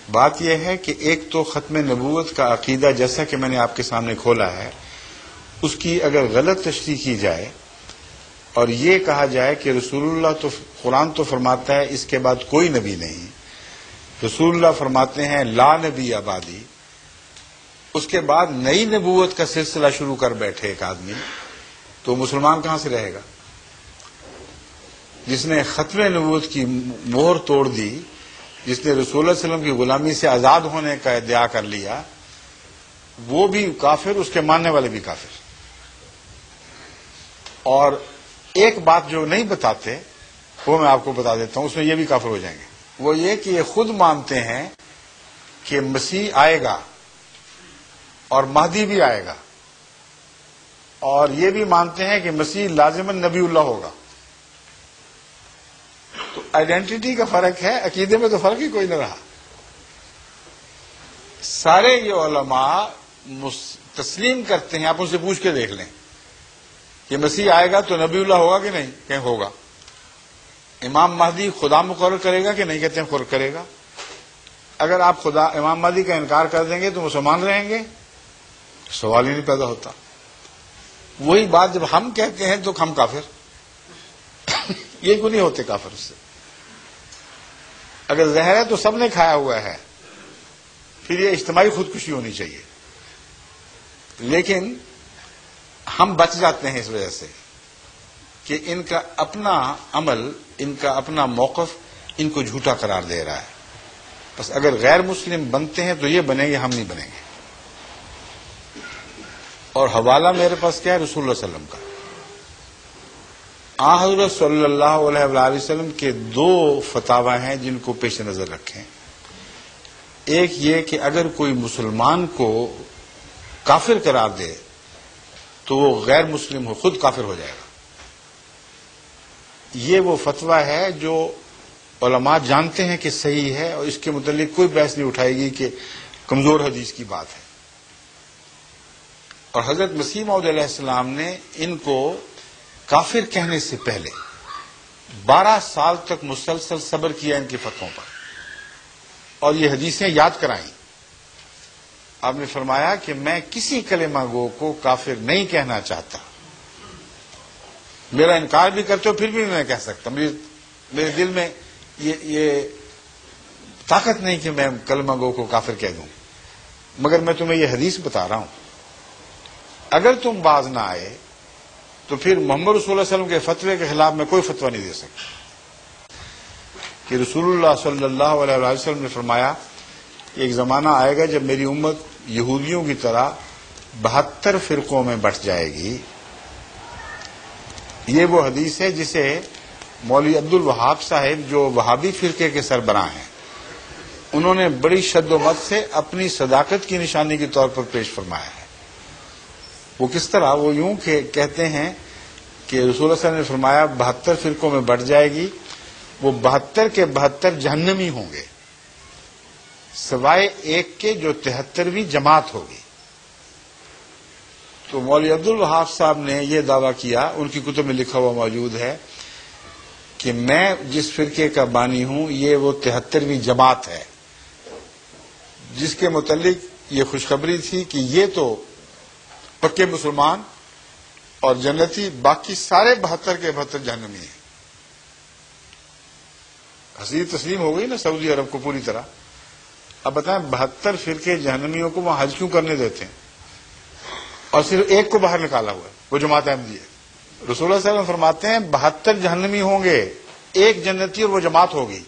بات یہ ہے کہ ایک تو ختم نبوت کا عقیدہ جیسا کہ میں نے آپ کے سامنے کھولا ہے، اس کی اگر غلط تشریح کی جائے اور یہ کہا جائے کہ رسول اللہ تو قرآن تو فرماتا ہے اس کے بعد کوئی نبی نہیں، رسول اللہ فرماتے ہیں لا نبی آبادی، اس کے بعد نئی نبوت کا سلسلہ شروع کر بیٹھے ایک آدمی، تو مسلمان کہاں سے رہے گا؟ جس نے ختم نبوت کی مہر توڑ دی، جس نے رسول اللہ علیہ وسلم کی غلامی سے آزاد ہونے کا ادعا کر لیا، وہ بھی کافر، اس کے ماننے والے بھی کافر۔ اور ایک بات جو نہیں بتاتے وہ میں آپ کو بتا دیتا ہوں، اس میں یہ بھی کافر ہو جائیں گے، وہ یہ کہ یہ خود مانتے ہیں کہ مسیح آئے گا اور مہدی بھی آئے گا، اور یہ بھی مانتے ہیں کہ مسیح لازماً نبی اللہ ہوگا۔ تو آئیڈینٹی کا فرق ہے، عقیدے میں تو فرق ہی کوئی نہ رہا۔ سارے یہ علماء تسلیم کرتے ہیں، آپ ان سے پوچھ کے دیکھ لیں کہ مسیح آئے گا تو نبی اللہ ہوگا کہ نہیں؟ کہیں ہوگا۔ امام مہدی خدا مقرر کرے گا کہ نہیں؟ کہتے ہیں مقرر کرے گا۔ اگر آپ امام مہدی کا انکار کر دیں گے تو مسلمان رہیں گے؟ سوال ہی نہیں پیدا ہوتا۔ وہی بات جب ہم کہتے ہیں تو ہم کافر، یہ کیوں نہیں ہوتے کافر اس سے؟ اگر زہر ہے تو سب نے کھایا ہوا ہے، پھر یہ اجتماعی خودکشی ہونی چاہیے، لیکن ہم بچ جاتے ہیں اس وجہ سے کہ ان کا اپنا عمل، ان کا اپنا موقف ان کو جھوٹا قرار دے رہا ہے۔ بس اگر غیر مسلم بنتے ہیں تو یہ بنیں گے، ہم نہیں بنیں گے۔ اور حوالہ میرے پاس کیا ہے؟ رسول اللہ صلی اللہ علیہ وسلم کا۔ حضرت صلی اللہ علیہ وآلہ وسلم کے دو فتاوی ہیں جن کو پیش نظر رکھیں۔ ایک یہ کہ اگر کوئی مسلمان کو کافر قرار دے تو وہ غیر مسلم ہو، خود کافر ہو جائے گا۔ یہ وہ فتویٰ ہے جو علماء جانتے ہیں کہ صحیح ہے، اور اس کے متعلق کوئی بحث نہیں اٹھائے گی کہ کمزور حدیث کی بات ہے۔ اور حضرت مسیح موعود علیہ السلام نے ان کو کافر کہنے سے پہلے 12 سال تک مسلسل صبر کیا ان کے فتووں پر، اور یہ حدیثیں یاد کرائیں۔ آپ نے فرمایا کہ میں کسی کلمہ گو کو کافر نہیں کہنا چاہتا، میرا انکار بھی کرتے ہو پھر بھی میں کہہ سکتا، میرے دل میں یہ طاقت نہیں کہ میں کلمہ گو کو کافر کہہ دوں، مگر میں تمہیں یہ حدیث بتا رہا ہوں، اگر تم باز نہ آئے تو پھر محمد رسول اللہ صلی اللہ علیہ وسلم کے فتوے کے خلاف میں کوئی فتویٰ نہیں دے سکتا۔ کہ رسول اللہ صلی اللہ علیہ وسلم نے فرمایا ایک زمانہ آئے گا جب میری امت یہودیوں کی طرح 72 فرقوں میں بٹ جائے گی۔ یہ وہ حدیث ہے جسے مولوی عبد الوہاب صاحب جو وہابی فرقے کے سربراہ ہیں، انہوں نے بڑی شد و مت سے اپنی صداقت کی نشانی کے طور پر پیش فرمایا ہے۔ وہ کس طرح؟ وہ یوں کہ کہتے ہیں کہ رسول اللہ صلی اللہ علیہ وسلم نے فرمایا 72 فرقوں میں بٹ جائے گی، وہ 72 کے 72 جہنمی ہوں گے، سوائے ایک کے جو 73ویں جماعت ہوگی۔ تو مولوی عبد الوہاب صاحب نے یہ دعویٰ کیا، ان کی کتب میں لکھا ہوا موجود ہے کہ میں جس فرقے کا بانی ہوں یہ وہ 73ویں جماعت ہے، جس کے متعلق یہ خوشخبری تھی کہ یہ تو پکے مسلمان اور جنتی، باقی سارے 72 کے 72 جہنمی ہیں۔ حدیث تسلیم ہو گئی نا سعودی عرب کو پوری طرح۔ اب بتائیں 72 فرقے جہنمیوں کو وہاں حج کیوں کرنے دیتے ہیں اور صرف ایک کو باہر نکالا ہوا ہے، وہ جماعت احمدیہ ہے؟ رسول اللہ صلی اللہ علیہ وسلم فرماتے ہیں 72 جہنمی ہوں گے، ایک جنتی اور وہ جماعت ہوگی،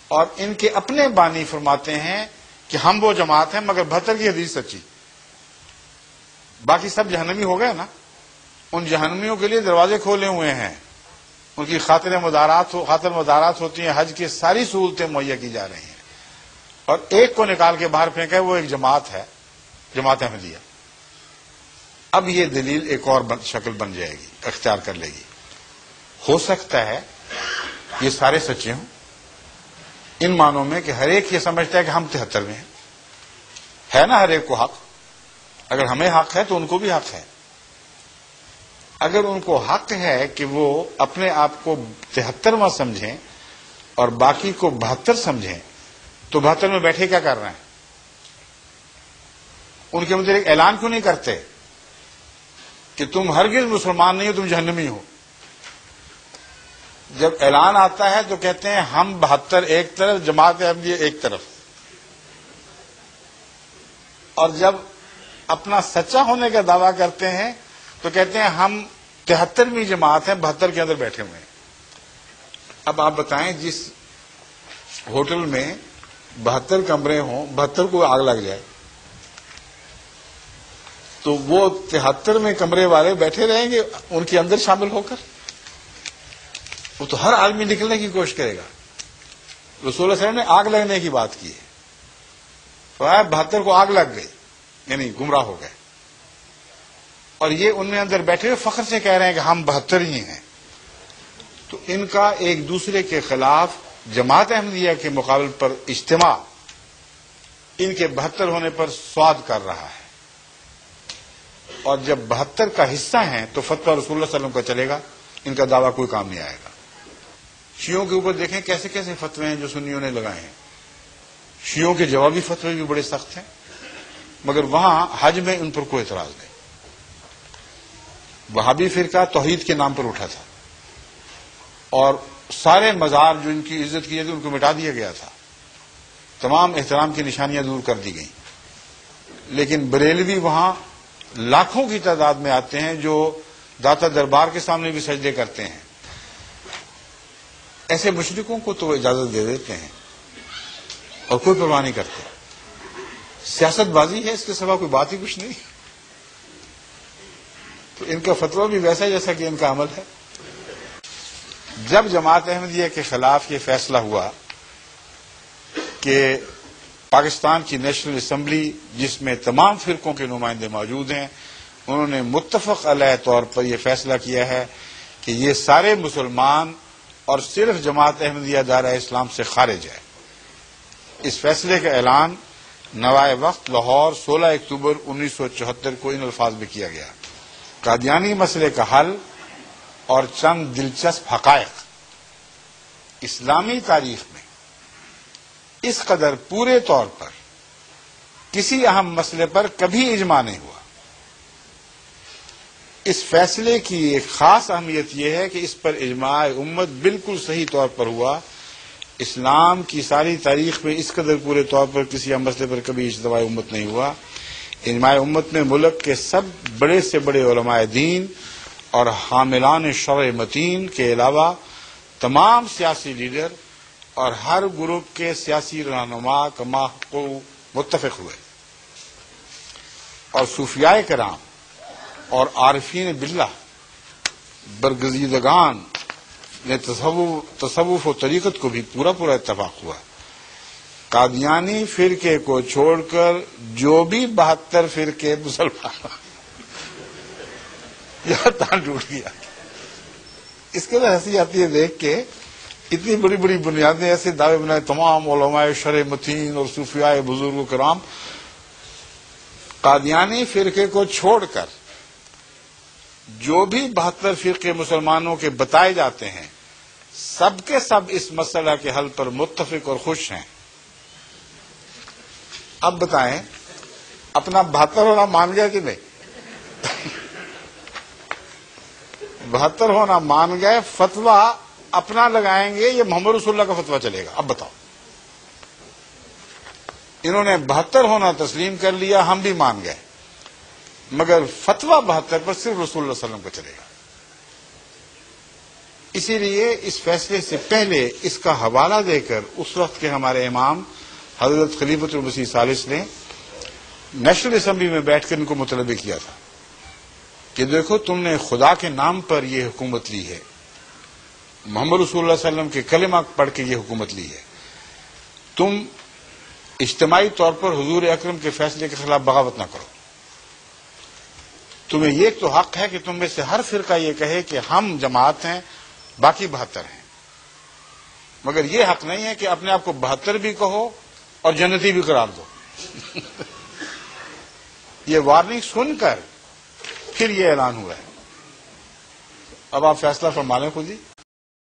اور ان کے اپنے بانی فرماتے ہیں کہ ہم وہ جماعت ہیں مگر 72 کی حدیث سچی، باقی سب جہنمی ہو گئے نا۔ ان جہنمیوں کے لیے دروازے کھولے ہوئے ہیں، ان کی خاطر مدارات ہوتی ہیں، حج کی ساری سہولتیں مہیا کی جا رہی ہیں، اور ایک کو نکال کے باہر پھینکا وہ ایک جماعت ہے، جماعت احمدیہ۔ اب یہ دلیل ایک اور شکل بن جائے گی، اختیار کر لے گی۔ ہو سکتا ہے یہ سارے سچے ہوں، ان معنوں میں کہ ہر ایک یہ سمجھتا ہے کہ ہم 73 ہیں، ہے نا ہر ایک کو حق، اگر ہمیں حق ہے تو ان کو بھی حق ہے۔ اگر ان کو حق ہے کہ وہ اپنے آپ کو 73واں سمجھیں اور باقی کو 72 سمجھیں، تو 72 میں بیٹھے کیا کر رہے ہیں؟ ان کے متعلق اعلان کیوں نہیں کرتے کہ تم ہرگز مسلمان نہیں ہو، تم جہنمی ہو؟ جب اعلان آتا ہے تو کہتے ہیں ہم 72 ایک طرف، جماعت احمدیہ ایک طرف، اور جب اپنا سچا ہونے کا دعویٰ کرتے ہیں تو کہتے ہیں ہم 73ویں جماعت ہیں، 72 کے اندر بیٹھے ہوئے ہیں۔ اب آپ بتائیں، جس ہوٹل میں 72 کمرے ہوں، 72 کو آگ لگ جائے تو وہ 73 میں کمرے والے بیٹھے رہیں گے ان کے اندر شامل ہو کر؟ وہ تو ہر آدمی نکلنے کی کوشش کرے گا۔ رسول اللہ صلی اللہ علیہ وسلم نے آگ لگنے کی بات کی ہے، 72 کو آگ لگ گئی، یعنی گمراہ ہو گئے، اور یہ ان میں اندر بیٹھے ہوئے فخر سے کہہ رہے ہیں کہ ہم 72 ہی ہیں۔ تو ان کا ایک دوسرے کے خلاف جماعت احمدیہ کے مقابل پر اجتماع ان کے 72 ہونے پر سواد کر رہا ہے، اور جب 72 کا حصہ ہیں تو فتویٰ رسول اللہ صلی اللہ علیہ وسلم کا چلے گا، ان کا دعویٰ کوئی کام نہیں آئے گا۔ شیعوں کے اوپر دیکھیں کیسے کیسے فتوے ہیں جو سنیوں نے لگائے ہیں۔ شیعوں کے جوابی فتوے بھی بڑے سخت ہیں، مگر وہاں حج میں ان پر کوئی اعتراض نہیں۔ وہابی فرقہ توحید کے نام پر اٹھا تھا، اور سارے مزار جو ان کی عزت کی جاتی ان کو مٹا دیا گیا تھا، تمام احترام کی نشانیاں دور کر دی گئیں۔ لیکن بریلوی وہاں لاکھوں کی تعداد میں آتے ہیں جو داتا دربار کے سامنے بھی سجدے کرتے ہیں۔ ایسے مشرکوں کو تو وہ اجازت دے دیتے ہیں اور کوئی پرواہ نہیں کرتے۔ سیاست بازی ہے، اس کے سوا کوئی بات ہی کچھ نہیں۔ تو ان کا فتویٰ بھی ویسا جیسا کہ ان کا عمل ہے۔ جب جماعت احمدیہ کے خلاف یہ فیصلہ ہوا کہ پاکستان کی نیشنل اسمبلی جس میں تمام فرقوں کے نمائندے موجود ہیں، انہوں نے متفق علیہ طور پر یہ فیصلہ کیا ہے کہ یہ سارے مسلمان اور صرف جماعت احمدیہ دائرہ اسلام سے خارج ہے۔ اس فیصلے کا اعلان نوائے وقت لاہور 16 اکتوبر 1974 کو ان الفاظ میں کیا گیا: قادیانی مسئلے کا حل اور چند دلچسپ حقائق۔ اسلامی تاریخ میں اس قدر پورے طور پر کسی اہم مسئلے پر کبھی اجماع نہیں ہوا۔ اس فیصلے کی ایک خاص اہمیت یہ ہے کہ اس پر اجماع امت بالکل صحیح طور پر ہوا۔ اسلام کی ساری تاریخ میں اس قدر پورے طور پر کسی اہم مسئلے پر کبھی اجتماع امت نہیں ہوا۔ اجماع امت میں ملک کے سب بڑے سے بڑے علماء دین اور حاملان شرع متین کے علاوہ تمام سیاسی لیڈر اور ہر گروپ کے سیاسی رہنما کما کو متفق ہوئے، اور صوفیاء کرام اور عارفین باللہ برگزیدگان نے تصوف و طریقت کو بھی پورا اتفاق ہوا۔ قادیانی فرقے کو چھوڑ کر جو بھی 72 فرقے مسلمان یہاں تان ٹوٹ گیا۔ اس کے اندر ہنسی آتی ہے دیکھ کے، اتنی بڑی بڑی بنیادیں ایسے دعوے بنائے تمام علماء شرع متین اور صوفیاء بزرگ و کرام، قادیانی فرقے کو چھوڑ کر جو بھی 72 فرقے مسلمانوں کے بتائے جاتے ہیں، سب کے سب اس مسئلہ کے حل پر متفق اور خوش ہیں۔ اب بتائیں، اپنا 72 ہونا مان گیا کہ نہیں؟ 72 ہونا مان گئے، فتویٰ اپنا لگائیں گے یا محمد رسول اللہ کا فتویٰ چلے گا؟ اب بتاؤ۔ انہوں نے 72 ہونا تسلیم کر لیا، ہم بھی مان گئے، مگر فتویٰ 72 پر صرف رسول اللہ صلی اللہ علیہ وسلم کو چلے گا۔ اسی لیے اس فیصلے سے پہلے اس کا حوالہ دے کر اس وقت کے ہمارے امام حضرت خلیفۃ المسیح ثالث نے نیشنل اسمبلی میں بیٹھ کر ان کو مطلبہ کیا تھا کہ دیکھو، تم نے خدا کے نام پر یہ حکومت لی ہے، محمد رسول اللہ صلی اللہ علیہ وسلم کے کلمہ پڑھ کے یہ حکومت لی ہے، تم اجتماعی طور پر حضور اکرم کے فیصلے کے خلاف بغاوت نہ کرو۔ تمہیں یہ تو حق ہے کہ تم میں سے ہر فرقہ یہ کہے کہ ہم جماعت ہیں، باقی 72 ہیں، مگر یہ حق نہیں ہے کہ اپنے آپ کو 72 بھی کہو اور جنتی بھی قرار دو۔ یہ وارننگ سن کر پھر یہ اعلان ہوا ہے۔ اب آپ فیصلہ فرما لیں خود ہی۔